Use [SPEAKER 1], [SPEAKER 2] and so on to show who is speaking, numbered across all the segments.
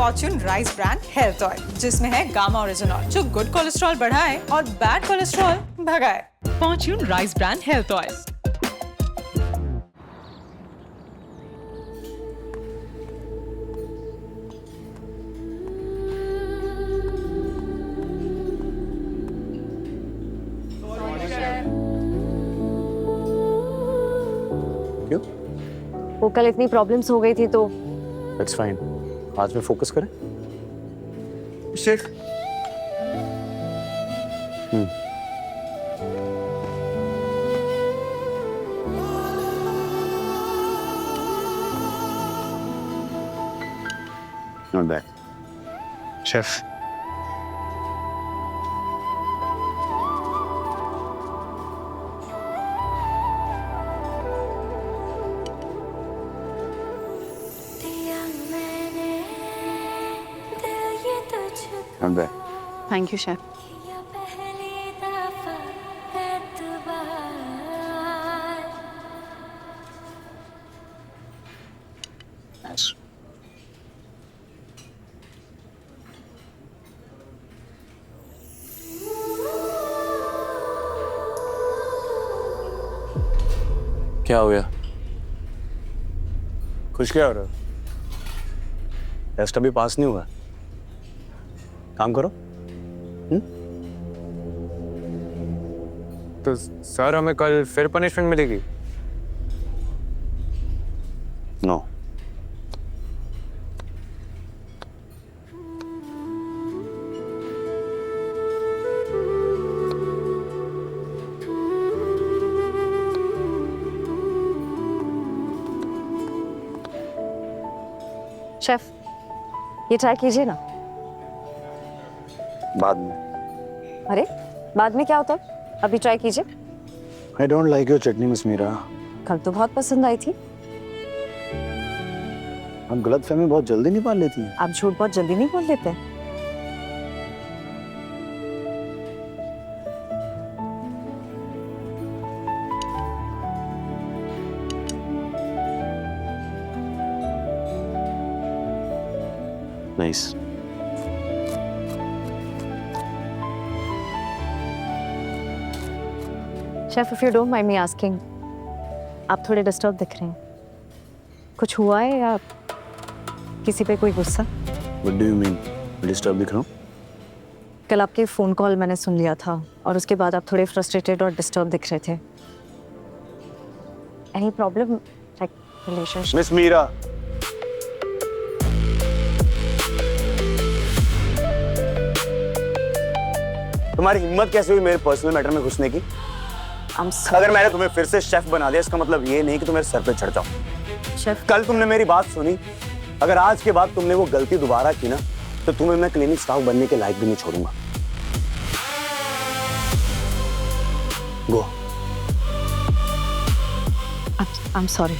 [SPEAKER 1] Fortune rice brand health oil, जिसमें है gamma oryzanol, जो गुड कोलेस्ट्रॉल बढ़ाए और बैड कोलेस्ट्रॉल भगाए। Fortune rice brand health oil.
[SPEAKER 2] क्यों?
[SPEAKER 3] वो कल इतनी प्रॉब्लम्स हो गई थी तो
[SPEAKER 2] That's fine. आज में फोकस करें।
[SPEAKER 4] शेख
[SPEAKER 2] Not bad.
[SPEAKER 4] Chef
[SPEAKER 2] Not bad.
[SPEAKER 3] Thank you chef.
[SPEAKER 2] Nice. क्या हो गया? खुश क्या हो रहा हो? टेस्ट अभी पास नहीं हुआ। काम करो।
[SPEAKER 4] तो सर हमें कल फिर पनिशमेंट मिलेगी?
[SPEAKER 2] नो।
[SPEAKER 3] शेफ ये ट्राई कीजिए ना।
[SPEAKER 2] बाद में।
[SPEAKER 3] अरे बाद में क्या होता है, अभी ट्राई कीजिए।
[SPEAKER 2] I don't like your chutney miss Meera.
[SPEAKER 3] कल तो बहुत पसंद आई थी।
[SPEAKER 2] आप गलतफहमी बहुत जल्दी निकाल लेती हैं।
[SPEAKER 3] आप झूठ बहुत जल्दी नहीं बोल लेते।
[SPEAKER 2] Nice.
[SPEAKER 3] Chef if you don't mind me asking, आप थोड़े डिस्टर्ब दिख रहे हैं। कुछ हुआ है या किसी पे कोई गुस्सा?
[SPEAKER 2] What do you mean? Disturb दिख रहा हूँ?
[SPEAKER 3] कल आपकी फोन कॉल मैंने सुन लिया था और उसके बाद आप थोड़े फ्रस्ट्रेटेड और डिस्टर्ब दिख रहे थे। Any problem like relationship?
[SPEAKER 2] Miss Meera. तुम्हारी हिम्मत कैसे हुई मेरे पर्सनल मैटर में घुसने की? अगर मैंने तुम्हें फिर से शेफ बना दिया, इसका मतलब ये नहीं कि तुम मेरे सर पे चढ़ जाओ।
[SPEAKER 3] शेफ
[SPEAKER 2] कल तुमने मेरी बात सुनी, अगर आज के बाद तुमने वो गलती दोबारा की ना, तो तुम्हें मैं क्लिनिक स्टाफ बनने के लायक भी नहीं छोड़ूंगा। गो।
[SPEAKER 3] I am sorry.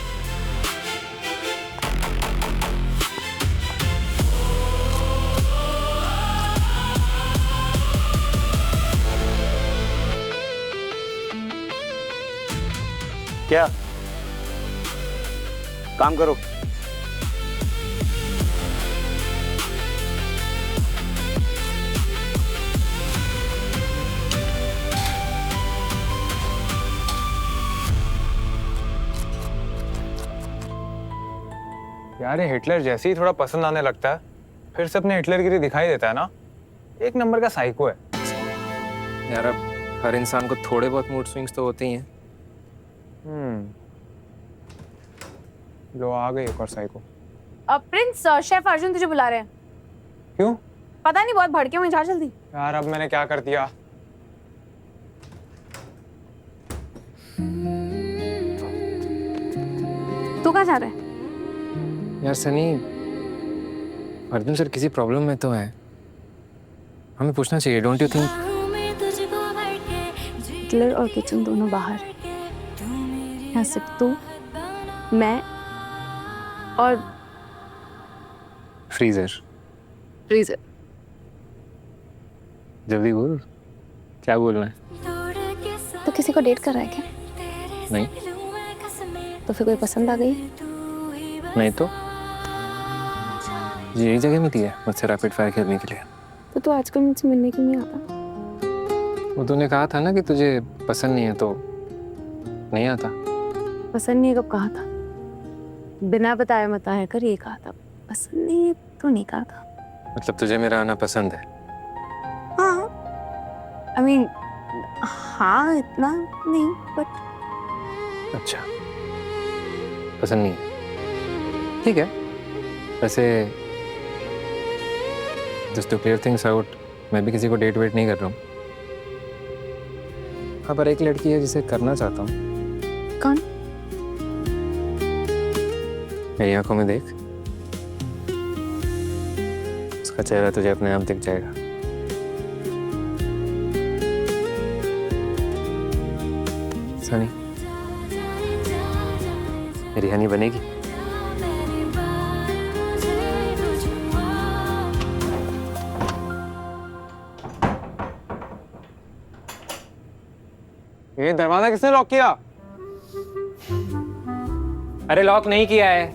[SPEAKER 2] क्या काम करो।
[SPEAKER 4] यार ये हिटलर जैसे ही थोड़ा पसंद आने लगता है फिर से अपने हिटलरगिरी दिखाई देता है ना। एक नंबर का साइको है
[SPEAKER 5] यार। अब हर इंसान को थोड़े बहुत मूड स्विंग्स तो होते ही हैं।
[SPEAKER 4] लो आ गई एक और साइको।
[SPEAKER 6] प्रिंस शेफ अर्जुन तुझे बुला रहे हैं।
[SPEAKER 4] क्यों?
[SPEAKER 6] पता नहीं, बहुत भड़के हुए, जा जल्दी।
[SPEAKER 4] यार अब मैंने क्या कर दिया?
[SPEAKER 6] तू कहाँ जा रहा है?
[SPEAKER 5] यार सनी, अर्जुन सर किसी प्रॉब्लम में तो है, हमें पूछना चाहिए, डोंट यू थिंक?
[SPEAKER 6] हिटलर और किचन दोनों बाहर है। यहाँ सिर्फ तू, मैं और
[SPEAKER 5] फ्रीजर।
[SPEAKER 6] फ्रीजर।
[SPEAKER 5] जल्दी बोल, क्या बोलना है?
[SPEAKER 6] तो किसी को डेट कर रहा है क्या?
[SPEAKER 5] नहीं।
[SPEAKER 6] तो फिर कोई पसंद आ गई?
[SPEAKER 5] नहीं तो जी एक जगह में थी है मुझसे रैपिड फायर खेलने के लिए।
[SPEAKER 6] तो तू आजकल मुझसे मिलने क्यों नहीं आता?
[SPEAKER 5] वो तूने कहा था ना कि तुझे पसंद नहीं है तो नहीं आता।
[SPEAKER 6] पसंद नहीं है कब कहा था? बिना बताए बताया कर ये कहा था। पसंद नहीं है तो नहीं कहा था।
[SPEAKER 5] मतलब तुझे मेरा आना पसंद है?
[SPEAKER 6] हाँ आई मीन हाँ इतना नहीं बट
[SPEAKER 5] अच्छा पसंद नहीं है, ठीक है। वैसे just to clear things out, मैं भी किसी को डेट वेट नहीं कर रहा हूँ। हाँ पर एक लड़की है जिसे करना चाहता हूँ।
[SPEAKER 6] कौन?
[SPEAKER 5] मेरी आंखों में देख, उसका चेहरा तुझे अपने आप दिख जाएगा। सनी, मेरी हनी बनेगी?
[SPEAKER 4] ये दरवाजा किसने लॉक किया?
[SPEAKER 5] अरे लॉक नहीं किया है।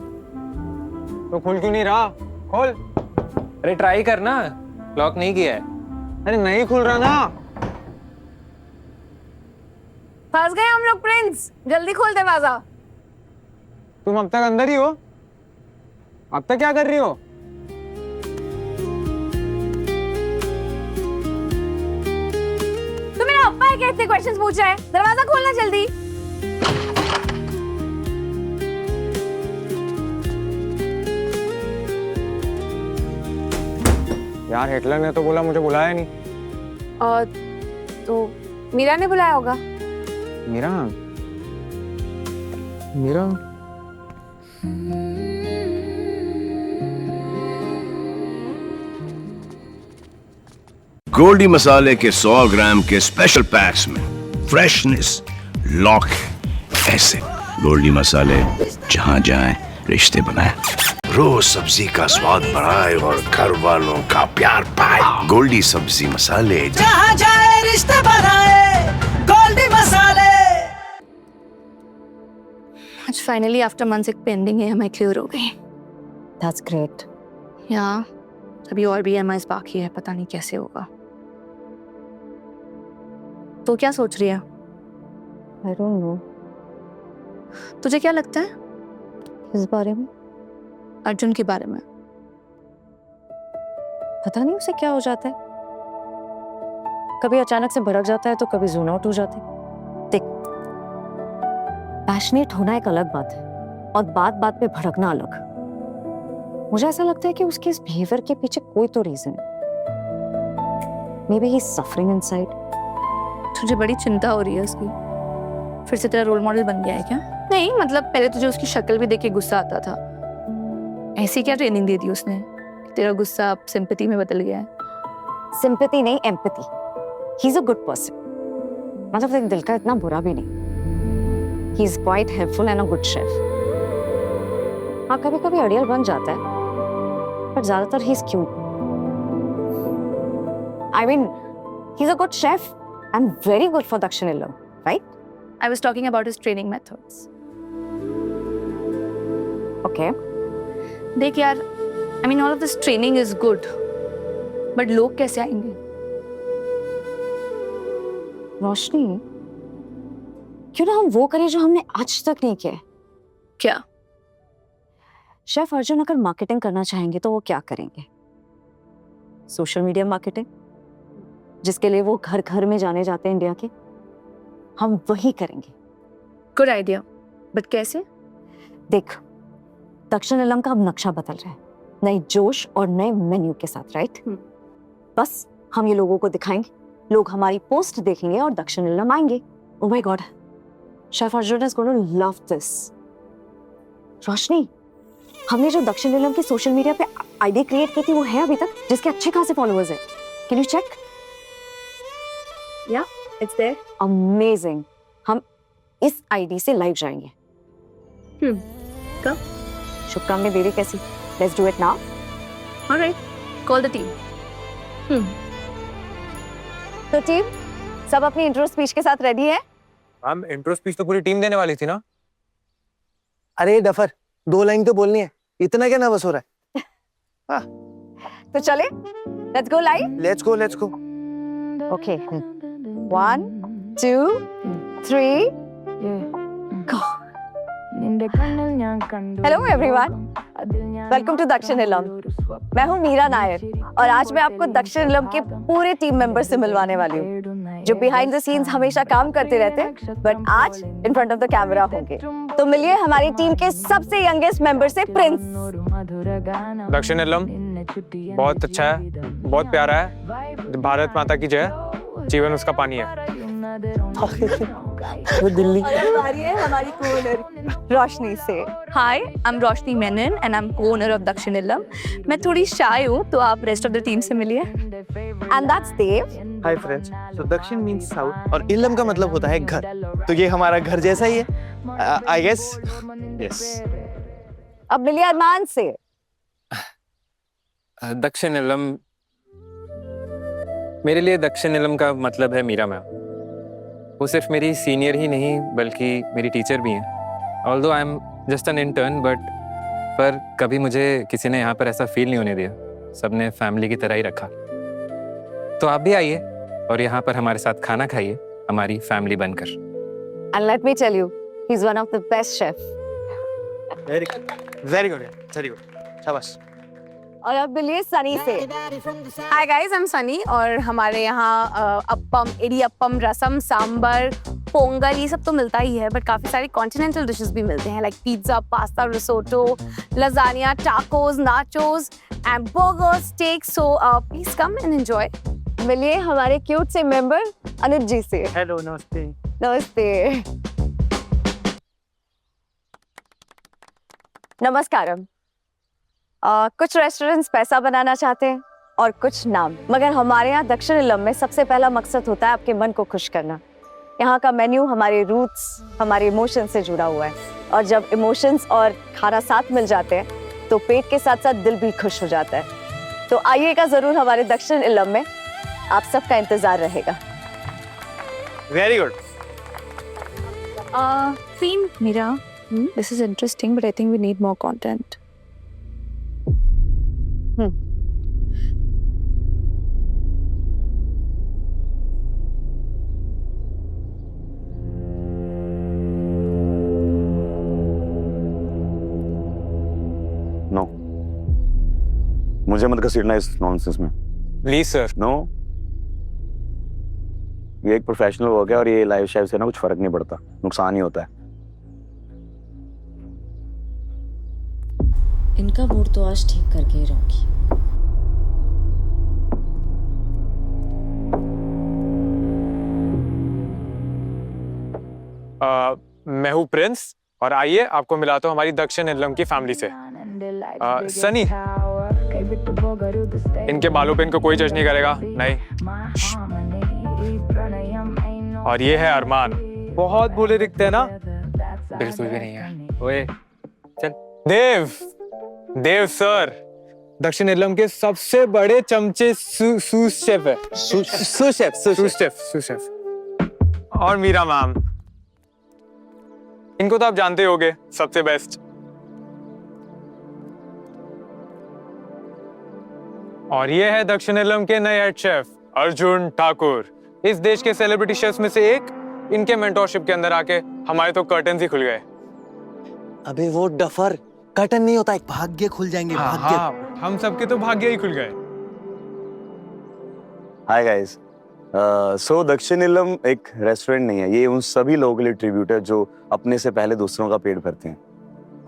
[SPEAKER 4] तो खुल क्यों नहीं रहा? खोल।
[SPEAKER 5] अरे ट्राई करना, लॉक नहीं किया है।
[SPEAKER 4] अरे नहीं खुल रहा ना।
[SPEAKER 6] फंस गए हम लोग प्रिंस, जल्दी खोल दरवाजा।
[SPEAKER 4] तुम अब तक अंदर ही हो? अब तक क्या कर रही हो?
[SPEAKER 6] तो मेरा अब्बा है क्या इतने क्वेश्चंस पूछ रहा है? दरवाजा खोलना जल्दी।
[SPEAKER 4] यार हिटलर ने तो बोला मुझे बुलाया नहीं।
[SPEAKER 6] और तो मीरा ने बुलाया होगा।
[SPEAKER 4] मीरा? मीरा?
[SPEAKER 7] गोल्डी मसाले के 100 ग्राम के स्पेशल पैक्स में फ्रेशनेस लॉक है। ऐसे गोल्डी मसाले जहां जाए रिश्ते बनाए, रोज सब्जी का स्वाद बढ़ाए और घर वालों का प्यार पाए। गोल्डी सब्जी मसाले
[SPEAKER 8] जहां जाए रिश्ते बनाए, गोल्डी मसाले।
[SPEAKER 6] आज फाइनली आफ्टर मंथ्स एक पेंडिंग है हमें क्लियर हो गई।
[SPEAKER 3] That's great.
[SPEAKER 6] या अभी और भी EMIs बाकी है, पता नहीं कैसे होगा। तो क्या सोच रही है?
[SPEAKER 3] I don't know.
[SPEAKER 6] तुझे क्या लगता है
[SPEAKER 3] इस बारे में
[SPEAKER 6] अर्जुन के बारे में?
[SPEAKER 3] पता नहीं उसे क्या हो जाता है, कभी अचानक से भड़क जाता है तो कभी ज़ोन आउट हो जाता है। देख, पैशनेट होना एक अलग बात है और बात बात पे भड़कना अलग। मुझे ऐसा लगता है कि उसके इस बिहेवियर के पीछे कोई तो रीजन है। May be he is suffering inside.
[SPEAKER 6] तुझे बड़ी चिंता हो रही है उसकी? फिर से तेरा रोल मॉडल बन गया है क्या? नहीं मतलब पहले तुझे उसकी शक्ल भी देख के गुस्सा आता था, ऐसी क्या ट्रेनिंग दे दी उसने तेरा गुस्सा अब सिंपैथी में बदल गया है?
[SPEAKER 3] सिंपैथी नहीं, empathy. He is a good person. मतलब एक दिल का इतना बुरा भी नहीं। He is quite helpful and a good chef. हाँ कभी कभी अड़ियल बन जाता है पर ज्यादातर he is cute. I mean he is a good chef and very good for दक्षिण इल्लम, right?
[SPEAKER 6] I was talking about his training methods.
[SPEAKER 3] Okay.
[SPEAKER 6] देख यार, I mean all of this training is good, but लोग कैसे आएंगे?
[SPEAKER 3] रोशनी, क्यों ना हम वो करें जो हमने आज तक नहीं किया?
[SPEAKER 6] क्या?
[SPEAKER 3] शेफ अर्जुन अगर मार्केटिंग करना चाहेंगे तो वो क्या करेंगे? सोशल मीडिया मार्केटिंग, जिसके लिए वो घर घर में जाने जाते हैं इंडिया के, हम वही करेंगे।
[SPEAKER 6] Good idea, but कैसे?
[SPEAKER 3] देख, दक्षिण इल्लम का अब नक्शा बदल रहा है, नए जोश और नए मेन्यू के साथ, राइट? बस हम ये लोगों को दिखाएंगे, लोग हमारी पोस्ट देखेंगे और दक्षिण इल्लम आएंगे। Oh my god, chef Arjun is going to love this. Roshni, हमने जो दक्षिण इल्लम की सोशल मीडिया पे आईडी क्रिएट की थी वो है अभी तक, जिसके अच्छे खासे फॉलोअर्स हैं। Can you check?
[SPEAKER 6] Yeah, it's there.
[SPEAKER 3] Amazing. हम इस आईडी से लाइव जाएंगे।
[SPEAKER 6] कब?
[SPEAKER 3] शुभ काम में देरी कैसी? Let's do it now.
[SPEAKER 6] Alright, call the team.
[SPEAKER 3] तो टीम सब अपनी इंट्रो स्पीच के साथ रेडी है?
[SPEAKER 4] हम इंट्रो स्पीच तो पूरी टीम देने वाली थी ना।
[SPEAKER 8] अरे डफर, 2 लाइन तो बोलनी है, इतना क्या नर्वस हो रहा है?
[SPEAKER 3] तो चले, let's go live.
[SPEAKER 2] Let's go let's go.
[SPEAKER 3] Okay, 1 2 3 go. Hello everyone, welcome to Dakshin इलम। मैं हूँ मीरा नायर और आज मैं आपको दक्षिण इलम के पूरे टीम मेंबर से मिलवाने वाली हूँ, जो बिहाइंड द सीन्स हमेशा काम करते रहते हैं बट आज in front of the camera होंगे। तो मिलिए हमारी टीम के सबसे यंगेस्ट मेंबर से, प्रिंस।
[SPEAKER 4] दक्षिण इलम बहुत अच्छा है, बहुत प्यारा है। भारत माता की जय, जीवन उसका पानी है।
[SPEAKER 2] वो दिल्ली।
[SPEAKER 3] हमारी को-ओनर रोशनी से।
[SPEAKER 6] Hi, I am Roshni Menon and I am co-owner of Dakshin इलम। मैं थोड़ी शाय हूँ, तो आप रेस्ट ऑफ द टीम से मिलिए।
[SPEAKER 3] And that's Dev.
[SPEAKER 9] Hi friends, तो दक्षिण मींस साउथ और इलम का मतलब होता है घर, तो ये हमारा घर जैसा ही है, आई गेस। यस।
[SPEAKER 3] अब मिलिए अरमान से।
[SPEAKER 5] दक्षिण इलम, मेरे लिए दक्षिण इलम का मतलब है मीरा मैम। वो सिर्फ मेरी सीनियर ही नहीं बल्कि मेरी टीचर भी हैं। Although I am just an intern पर कभी मुझे किसी ने यहाँ पर ऐसा फील नहीं होने दिया। सबने फैमिली की तरह ही रखा। तो आप भी आइए और यहाँ पर हमारे साथ खाना खाइए, हमारी फैमिली बनकर।
[SPEAKER 3] And let me tell you, he's one of the best chef.
[SPEAKER 9] Very good, very good, very good, शाबाश।
[SPEAKER 3] और अब मिलिए सनी से।
[SPEAKER 6] Hi guys, I am Sunny और हमारे यहाँ अप्पम, इडियप्पम, रसम, सांबर, पोंगल ये सब तो मिलता ही है, बट काफी सारी कॉन्टिनेंटल डिशेस भी मिलते हैं, like pizza, pasta, risotto, lasagna, tacos, nachos and burger, steak. So please come and enjoy.
[SPEAKER 3] मिलिए हमारे क्यूट से मेंबर अनुज जी से।
[SPEAKER 9] हेलो, नमस्ते।
[SPEAKER 3] नमस्ते। नमस्कारम। कुछ रेस्टोरेंट्स पैसा बनाना चाहते हैं और कुछ नाम, मगर हमारे यहाँ दक्षिण इलम में सबसे पहला मकसद होता है आपके मन को खुश करना। यहाँ का मेन्यू हमारे रूट्स, हमारे इमोशंस से जुड़ा हुआ है, और जब इमोशंस और खाना साथ मिल जाते हैं तो पेट के साथ साथ दिल भी खुश हो जाता है। तो आइएगा जरूर हमारे दक्षिण इलम में, आप सबका इंतजार रहेगा।
[SPEAKER 9] Very good.
[SPEAKER 6] Cream, Mira, this is interesting, but I think we need more content.
[SPEAKER 2] No, मुझे मत घसीटना इस नॉनसेंस में।
[SPEAKER 4] Please sir.
[SPEAKER 2] नो, ये एक प्रोफेशनल वर्क है और ये लाइव शेफ से ना कुछ फर्क नहीं पड़ता, नुकसान ही होता है।
[SPEAKER 10] इनका मूड तो आज ठीक करके ही रहूंगी।
[SPEAKER 4] मैं हूँ प्रिंस और आइए आपको मिलाता हूँ हमारी दक्षिण इलम की फैमिली से। सनी, इनके बालों पे इनको कोई जज नहीं करेगा, नहीं। और ये है अरमान,
[SPEAKER 9] बहुत भोले दिखते हैं ना?
[SPEAKER 5] बिल्कुल भी नहीं है। ओए चल।
[SPEAKER 4] देव सर, दक्षिण इलम के सबसे बड़े चमचे सूस शेफ है। सूस शेफ। और मीरा मैम, इनको तो आप जानते होगे, सबसे बेस्ट। और ये है दक्षिण इलम के नए हेड शेफ अर्जुन ठाकुर, इस देश के सेलिब्रिटी शेफ्स में से एक। इनके मेंटोरशिप के अंदर आके हमारे तो कर्टन्स ही खुल गए।
[SPEAKER 9] अबे वो डफर, कर्टन नहीं होता, एक भाग्य खुल जाएंगे। भाग्य।
[SPEAKER 4] हाँ, हम सबके तो भाग्य ही खुल गए।
[SPEAKER 2] हाय गाइस, सो दक्षिण इलम एक रेस्टोरेंट नहीं है, ये उन सभी लोगों के लिए ट्रिब्यूट है जो अपने से पहले दूसरों का पेट भरते हैं।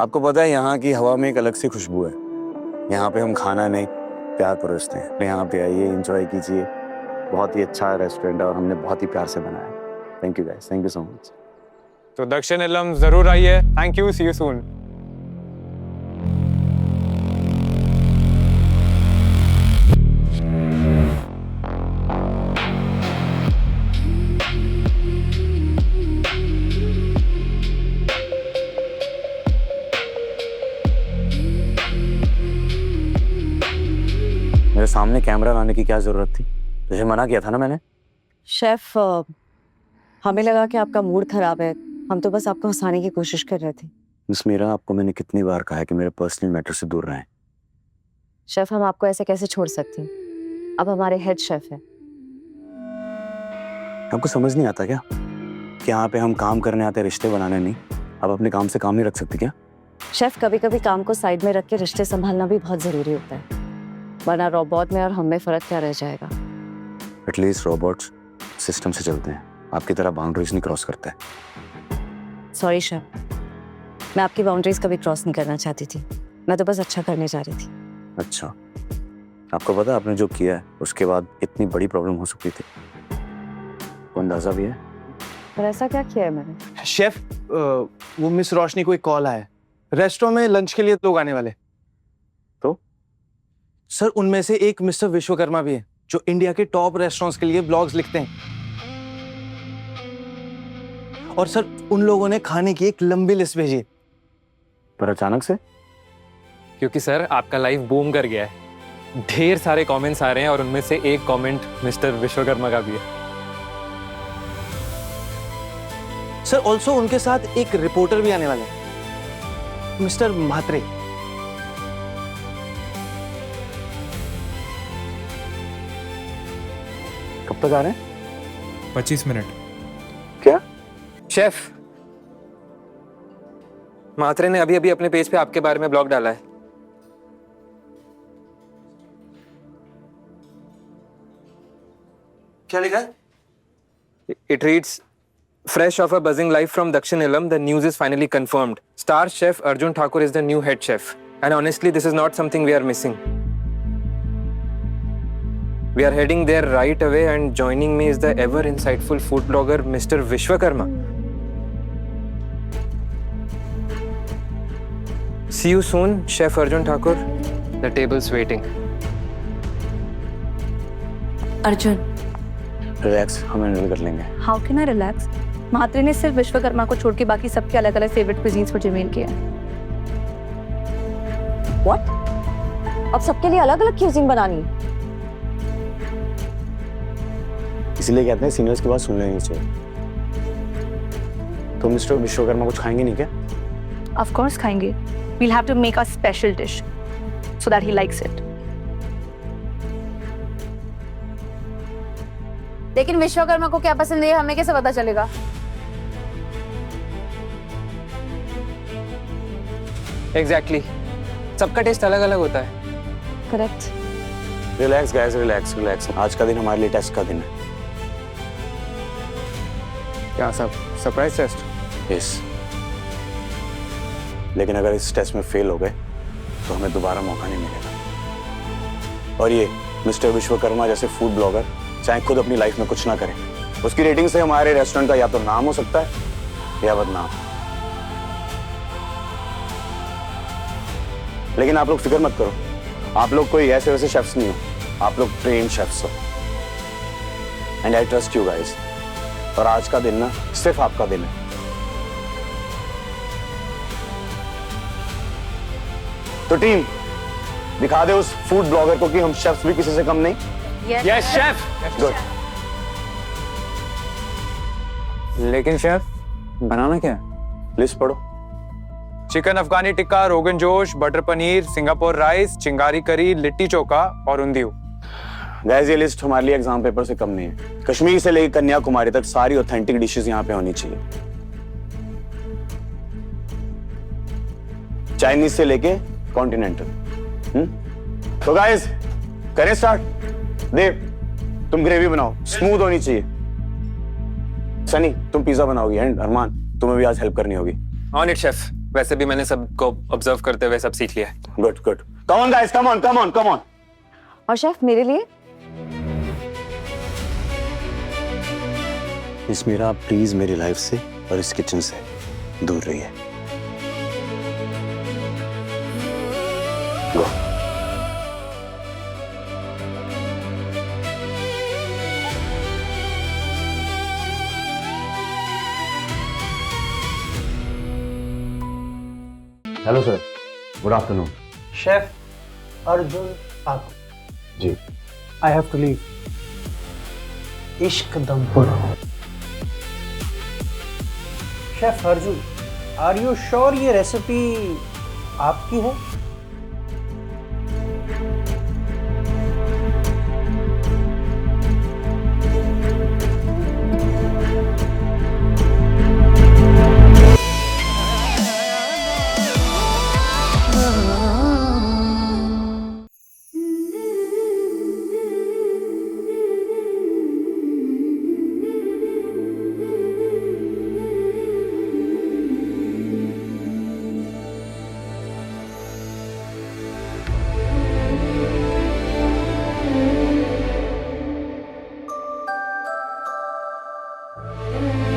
[SPEAKER 2] आपको पता है यहाँ की हवा में एक अलग सी खुशबू है। यहाँ पे हम खाना नहीं, प्यार परोसते हैं। यहाँ पे आइए, एंजॉय कीजिए। बहुत ही अच्छा रेस्टोरेंट है और हमने बहुत ही प्यार से बनाया है। Thank you guys, thank you so much.
[SPEAKER 4] तो दक्षिण इलम जरूर आइए। Thank you, see you soon.
[SPEAKER 2] मेरे सामने कैमरा लाने की क्या जरूरत थी? तुझे मना किया था ना मैंने।
[SPEAKER 3] शेफ, हमें लगा कि आपका मूड खराब है, हम तो बस आपको हंसाने की कोशिश कर रहे थे।
[SPEAKER 2] मिस मीरा, आपको मैंने कितनी बार कहा है कि मेरे पर्सनल मैटर से दूर रहें।
[SPEAKER 3] शेफ हम आपको ऐसे कैसे छोड़ सकती? अब हमारे हेड शेफ है।
[SPEAKER 2] आपको समझ नहीं आता क्या कि यहाँ पे हम काम करने आते हैं, रिश्ते बनाने नहीं? आप अपने काम से काम नहीं रख सकते क्या?
[SPEAKER 3] शेफ कभी कभी काम को साइड में रख के रिश्ते संभालना भी बहुत जरूरी होता है, वरना रोबोट में और हम में फर्क क्या रह जाएगा?
[SPEAKER 2] एटलीस्ट रोबोट्स सिस्टम से चलते हैं, आपकी तरह बाउंड्रीज नहीं क्रॉस करते।
[SPEAKER 3] सॉरी शेफ, मैं आपकी बाउंड्रीज कभी क्रॉस नहीं करना चाहती थी, मैं तो बस अच्छा करने जा रही थी।
[SPEAKER 2] अच्छा, आपको पता है आपने जो किया है उसके बाद इतनी बड़ी प्रॉब्लम हो सकती थी? कोई अंदाजा भी है?
[SPEAKER 3] पर ऐसा क्या किया है मैंने?
[SPEAKER 9] शेफ वो मिस रोशनी को एक कॉल आया है, रेस्टोरेंट में लंच के लिए लोग आने वाले।
[SPEAKER 2] तो
[SPEAKER 9] सर उनमें से एक मिस्टर विश्वकर्मा भी है जो इंडिया के टॉप रेस्टोरेंट्स के लिए ब्लॉग्स लिखते हैं। और सर उन लोगों ने खाने की एक लंबी लिस्ट भेजी है।
[SPEAKER 2] पर अचानक से?
[SPEAKER 5] क्योंकि सर आपका लाइव बूम कर गया है, ढेर सारे कमेंट्स आ रहे हैं और उनमें से एक कमेंट मिस्टर विश्वकर्मा का भी है।
[SPEAKER 9] सर ऑल्सो उनके साथ एक रिपोर्टर भी आने वाले हैं, मिस्टर म्हात्रे।
[SPEAKER 2] कब तक आ रहे हैं?
[SPEAKER 4] 25 मिनट।
[SPEAKER 2] क्या?
[SPEAKER 5] शेफ मात्रे ने अभी अभी अपने पेज पे आपके बारे में ब्लॉग डाला है।
[SPEAKER 9] क्या लिखा है?
[SPEAKER 5] It reads, fresh off a buzzing live from Dakshin Ilam, the news is finally confirmed. Star chef Arjun Thakur is the new head chef. And honestly, this is not something we are missing. We are heading there right away, and joining me is the ever insightful food blogger, Mr. Vishwakarma. See you soon, Chef Arjun Thakur. The table's waiting.
[SPEAKER 6] Arjun,
[SPEAKER 2] relax, हम handle कर लेंगे।
[SPEAKER 6] How can I relax? Mhatre ने सिर्फ विश्वकर्मा को छोड़ के बाकी सबके अलग अलग फेवरेट क्विजीन्स पर जीमेल किया है।
[SPEAKER 3] What? अब सबके लिए अलग अलग क्यूजिंग बनानी है?
[SPEAKER 2] इसीलिए कहते हैं सीनियर्स की बात सुन लेनी चाहिए। तो मिस्टर विश्वकर्मा कुछ खाएंगे नहीं क्या?
[SPEAKER 6] ऑफ कोर्स खाएंगे। We'll have to make a special dish so that he likes it.
[SPEAKER 11] लेकिन विश्वकर्मा को क्या पसंद है हमें कैसे पता चलेगा?
[SPEAKER 5] Exactly. सबका टेस्ट अलग अलग होता है।
[SPEAKER 3] Correct.
[SPEAKER 2] Relax guys, relax relax. आज का दिन हमारे लिए टेस्ट का दिन है।
[SPEAKER 5] क्या सब सरप्राइज टेस्ट?
[SPEAKER 2] यस। लेकिन अगर इस टेस्ट में फेल हो गए तो हमें दोबारा मौका नहीं मिलेगा। और ये मिस्टर विश्वकर्मा जैसे फूड ब्लॉगर चाहे खुद अपनी लाइफ में कुछ ना करें, उसकी रेटिंग से हमारे रेस्टोरेंट का या तो नाम हो सकता है या बदनाम। लेकिन आप लोग फिक्र मत करो, आप लोग कोई ऐसे वैसे शेफ्स नहीं हो, आप लोग ट्रेन शेफ्स हो। And I trust you guys. और आज का दिन ना सिर्फ आपका दिन है। तो टीम दिखा दे उस फूड ब्लॉगर को कि हम शेफ्स भी किसी से कम नहीं।
[SPEAKER 5] Yes, chef.
[SPEAKER 2] गुड।
[SPEAKER 4] लेकिन शेफ बनाना क्या है?
[SPEAKER 2] लिस्ट पढ़ो।
[SPEAKER 4] चिकन अफगानी tikka, rogan josh, butter paneer, Singapore rice, चिंगारी करी, लिट्टी चोखा और उंधियू।
[SPEAKER 2] गाइस ये लिस्ट हमारे लिए एग्जाम पेपर से कम नहीं है। कश्मीर से लेकर कन्याकुमारी तक सारी ऑथेंटिक डिशेस यहाँ पे होनी चाहिए। चाइनीज से लेके कॉन्टिनेंटल। तो गाइस करें स्टार्ट। देव तुम ग्रेवी बनाओ, स्मूथ होनी चाहिए। सनी तुम पिज्जा बनाओगी एंड अरमान तुम्हें भी आज हेल्प करनी होगी।
[SPEAKER 5] On it chef. वैसे भी मैंने सबको ऑब्जर्व करते हुए सब सीख लिया है।
[SPEAKER 2] Good good. Come on guys, come on come on come on.
[SPEAKER 3] और शेफ मेरे लिए?
[SPEAKER 2] इस मेरा प्लीज मेरी लाइफ से और इस किचन से दूर रहिए। Go. Hello sir, good afternoon.
[SPEAKER 8] Chef Arjun Thakur.
[SPEAKER 2] जी।
[SPEAKER 8] I have to leave. इश्क दमपुर। Chef Arjun, are you sure ये रेसिपी आपकी है?
[SPEAKER 6] है